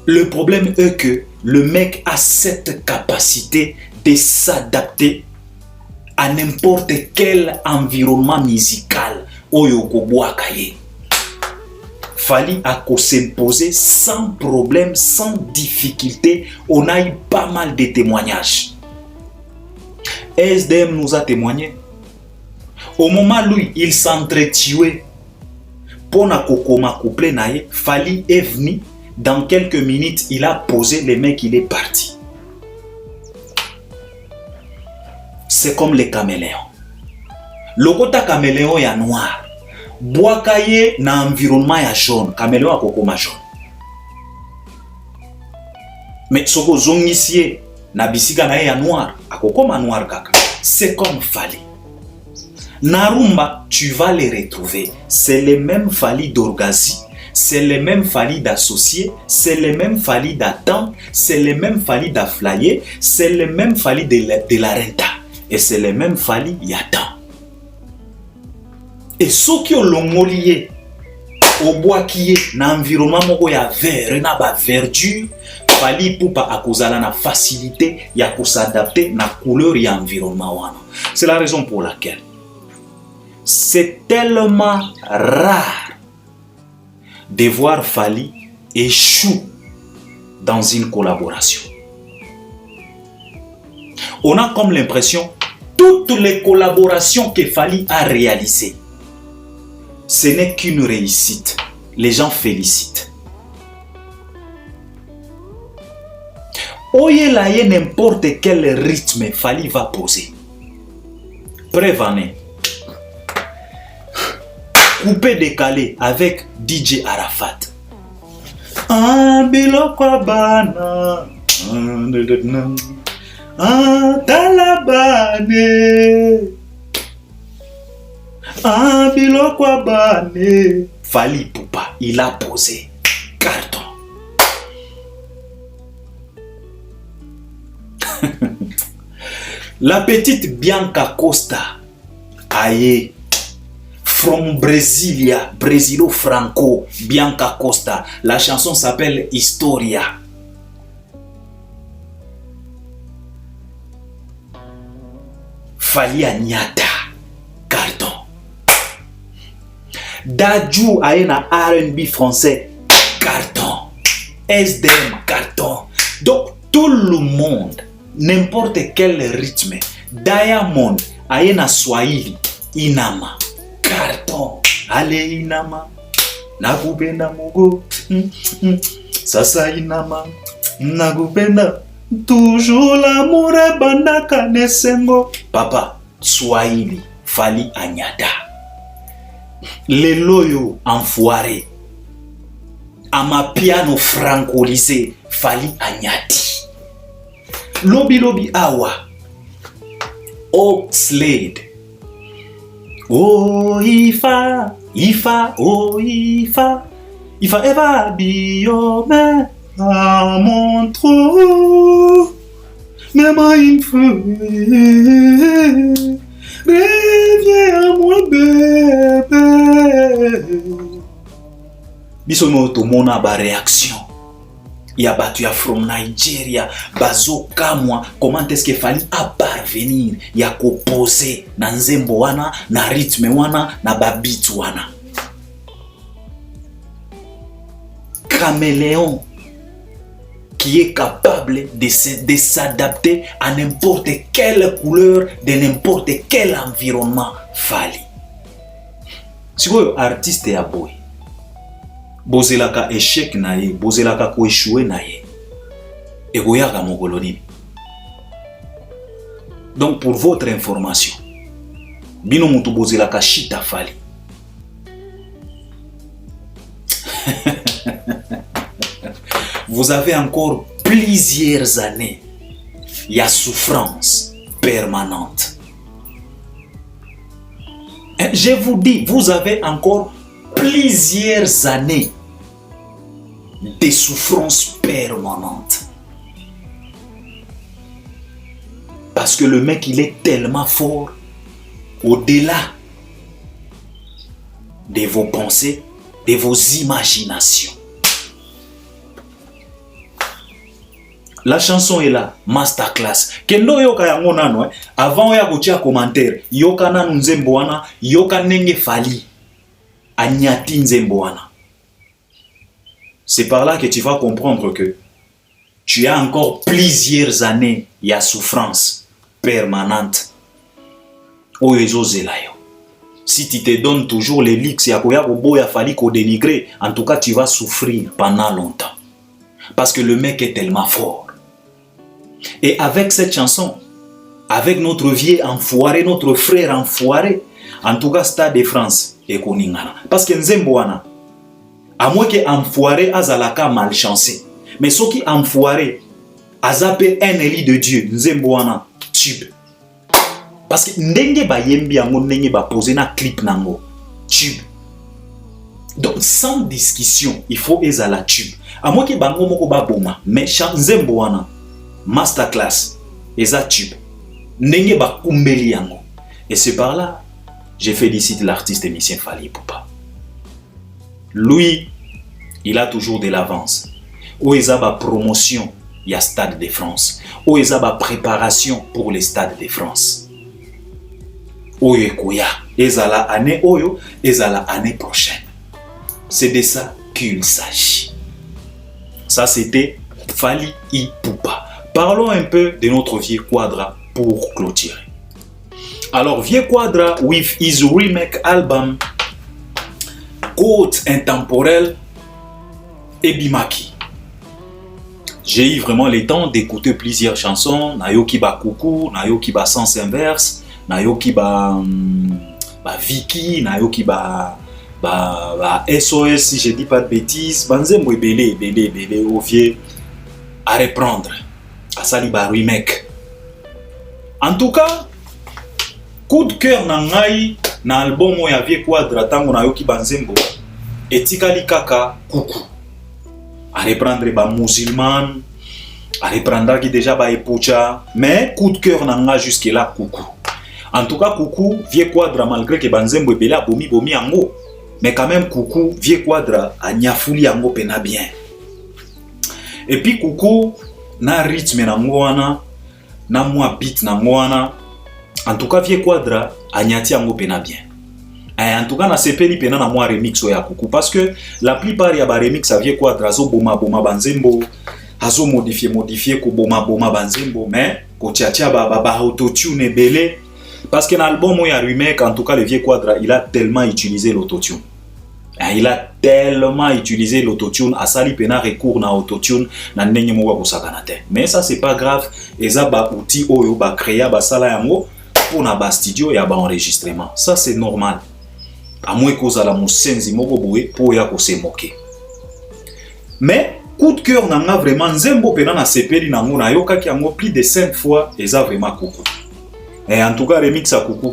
Le problème est que le mec a cette capacité de s'adapter à n'importe quel environnement musical. Fally a s'imposer sans problème, sans difficulté. On a eu pas mal de témoignages. SDM nous a témoigné. Au moment où il s'entretuait pour na kokoma couple naye, Fally est venu. Dans quelques minutes, il a posé les mecs, il est parti. C'est comme les caméléons. Le kota caméléon ya noir. Boakaye na environnement ya jaune. Caméléon a kokoma jaune. Mais soko zongisie na bisika na ya noir. Akokoma noir kaka. C'est comme Fally. Narumba, tu vas les retrouver. C'est les mêmes Fally d'Orgazi. C'est les mêmes Fally d'associés. C'est les mêmes Fally d'Attente. C'est les mêmes Fally d'Aflaye. C'est les mêmes Fally de la Renta. Et c'est les mêmes Fally Yatan. Et ceux qui ont l'ongolié au bois qui est dans l'environnement moko ya vert, na ba verdure, Fally Ipupa a kozala na facilité ya ko s'adapter na couleur et environnement wana. C'est la raison pour laquelle c'est tellement rare de voir Fally échouer dans une collaboration. On a comme l'impression toutes les collaborations que Fally a réalisées, ce n'est qu'une réussite. Les gens félicitent. Oyelaye n'importe quel rythme Fally va poser. Prévenez. Coupé décalé avec DJ Arafat. Bilokwa Talabane. Ah, biloko bane. Fally Ipupa, il a posé carton. La petite Bianca Costa, aïe, from Brasilia, Brasilo Franco, Bianca Costa. La chanson s'appelle Historia. Fally Agnata, carton. Dadju Aena R&B français, carton. SDM, carton. Donc tout le monde, n'importe quel rythme. Diamond Aena Swahili, Inama, carton. Allez Inama, nakupenda mugo, sasa Inama, nakupenda. Toujours l'amour est bandaka nesengo. Papa, Swahili, Fally Agnata. Les loyaux enfoirés. Amapiano francolisé, Fally Agnati. Lobi lobi awa. Oxlade. Oh Ifa, Ifa, oh Ifa. Ifa eva biome. À mon trou, mais moi il faut. Reviens à moi, bébé. Bisono to mona ba réaction. Ya batu ya from Nigeria, bazo kamwa, comment est-ce que Fally a parvenir ya ko poser na nzembo wana, na rythme wana, na babit wana. Caméléon qui est capable de s'adapter à n'importe quelle couleur, de n'importe quel environnement. Fally. Si vous êtes artiste ya boy, bozelaka échec na ye, bozelaka ko échouer na ye, et goyaka mongoloni. Donc pour votre information, bino mutu bozelaka shita Fally. Vous avez encore plusieurs années. Il y a souffrance permanente. Et je vous dis, vous avez encore plusieurs années de souffrance permanente. Parce que le mec, il est tellement fort au-delà de vos pensées, de vos imaginations. La chanson est là, masterclass. Kendo yoka yango nano, avant ya kotia commentaire, yoka nanu nzembo wana, yoka nenge Fally Agnati nzembo wana. C'est par là que tu vas comprendre que tu as encore plusieurs années ya souffrance permanente. Oyezo zelayo. Si tu te donnes toujours les licks ya koya boya Fally ko dénigrer, en tout cas tu vas souffrir pendant longtemps. Parce que le mec est tellement fort. Et avec cette chanson, avec notre vieux enfoiré, notre frère enfoiré, en tout cas Stade de France, et koningana. Parce que nzembo wana, à moins que enfoiré azalaka malchancé, mais ce qui enfoiré azape un élu de Dieu, nzembo wana tube. Parce que ndenge ba yembi yango ndenge ba poser na clip nango tube. Donc sans discussion, il faut ezala tube. À moins que bango moko ba boma, mais nzembo wana masterclass, eza tube. Ndenge ba kumbeli yango. Et c'est par là, je félicite l'artiste émissien Fally Ipupa. Lui, il a toujours de l'avance. Ou eza ba promotion, il y a Stade de France. Ou eza ba préparation pour les Stades de France. Oyo ekoya, ezala année oyo, ezala année prochaine. C'est de ça qu'il s'agit. Ça, c'était Fally Ipupa. Parlons un peu de notre vieux Quadra pour clôturer. Alors, vieux Quadra with his remake album Côte Intemporelle Ebimaki. J'ai eu vraiment le temps d'écouter plusieurs chansons. Nayoki ba Coucou, Nayoki ba Sens Inverse, Nayoki ba Vicky, Nayoki ba SOS, si je dis pas de bêtises. Banzembo belé au vieux à reprendre. À Saliba remake. En tout cas, coup de cœur nangai na album oyo ya Vieux Quadra tango na yoki banzembo etikali kaka Kuku à reprendre ba musulman à reprendre qui déjà ba epocha mais coup de cœur nanga jusque là Kuku. En tout cas Kuku Vieux Quadra malgré que banzembo ebele a bomi yango mais quand même Kuku Vieux Quadra a nyafuli yango pena bien. Et puis Kuku na rythme nango wana na mwa beat nango wana en tout cas Vieux Quadra a nyati yango pena bien. En tout cas na sepeli pena na mwa remix ya Kuku parce que la plupart ya ba remix à Vieux Quadra zo boma banzembo azo modifier ko boma banzembo mais ko tia ba autotune belé parce que dans l'album ya remake en tout cas le Vieux Quadra il a tellement utilisé l'autotune. Il a tellement utilisé l'autotune à sali pena recours na autotune na ndenge moko ko sakana te. Mais ça c'est pas grave, eza ba outil oyo ba créer ba sala yango pour na ba studio ya ba enregistrement. Ça c'est normal. À moins que la musenzi moko boye pour ya ko se moquer. Mais coup de cœur nanga vraiment nzembo pena na sepeli nango na yoka ki yango plus de 5 fois eza vraiment Kuku. Et en tout cas remix à Kuku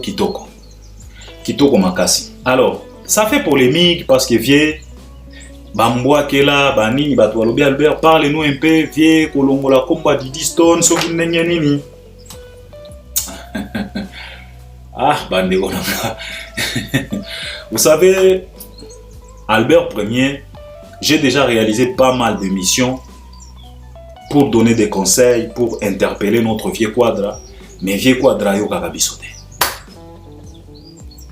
kitoko makasi. Alors ça fait polémique parce que Vieux Bamboa Kela Bani Bato Alobi Albert parle-nous un peu Vieux Kolongola Komba Didi Stone soki ndenge nini. Ah bande konanga. Vous savez Albert Premier, j'ai déjà réalisé pas mal de missions pour donner des conseils, pour interpeller notre Vieux Quadra, mais Vieux Quadra yo kaka biso te.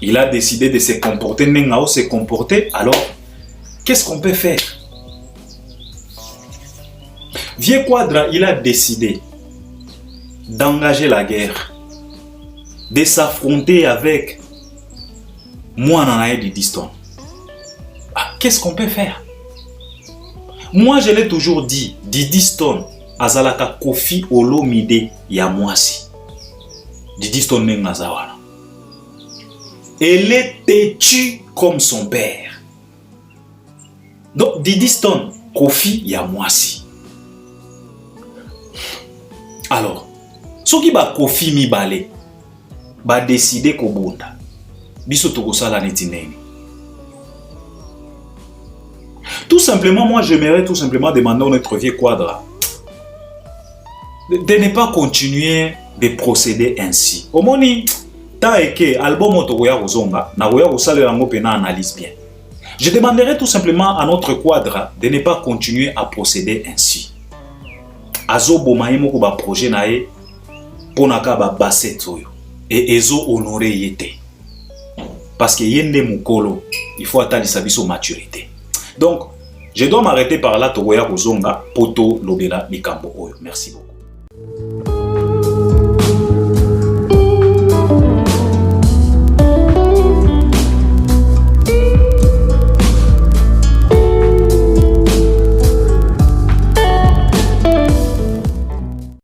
Il a décidé de se comporter, Nengao se comporter, alors qu'est-ce qu'on peut faire? Vieux Quadra, il a décidé d'engager la guerre, de s'affronter avec moi, Nanae Didi Stone. Ah, qu'est-ce qu'on peut faire? Moi, je l'ai toujours dit, Didi Stone, azalaka Kofi Olomide ya mwasi. Didi Stone nengazawana. Elle est têtue comme son père. Donc, Didi Stone, Kofi Yamwasi. Alors, ce qui va Kofi mi balé, va décider ko bonda. Biso tokosala neti neni. Tout simplement, moi, j'aimerais tout simplement demander à notre Vieux Quadra de ne pas continuer de procéder ainsi. Au moins, que album otokoya kozonga na koya kosalela ngo pena analyse bien. Je demanderai tout simplement à notre Quadra de ne pas continuer à procéder ainsi. Azo bomaye moko ba projet na ye pona ka ba basset oyo et ezo honorer yete. Parce que yende mukolo, il faut attendre sa biso maturité. Donc, je dois m'arrêter par là tokoya kozonga poto lobela likambo oyo. Merci beaucoup.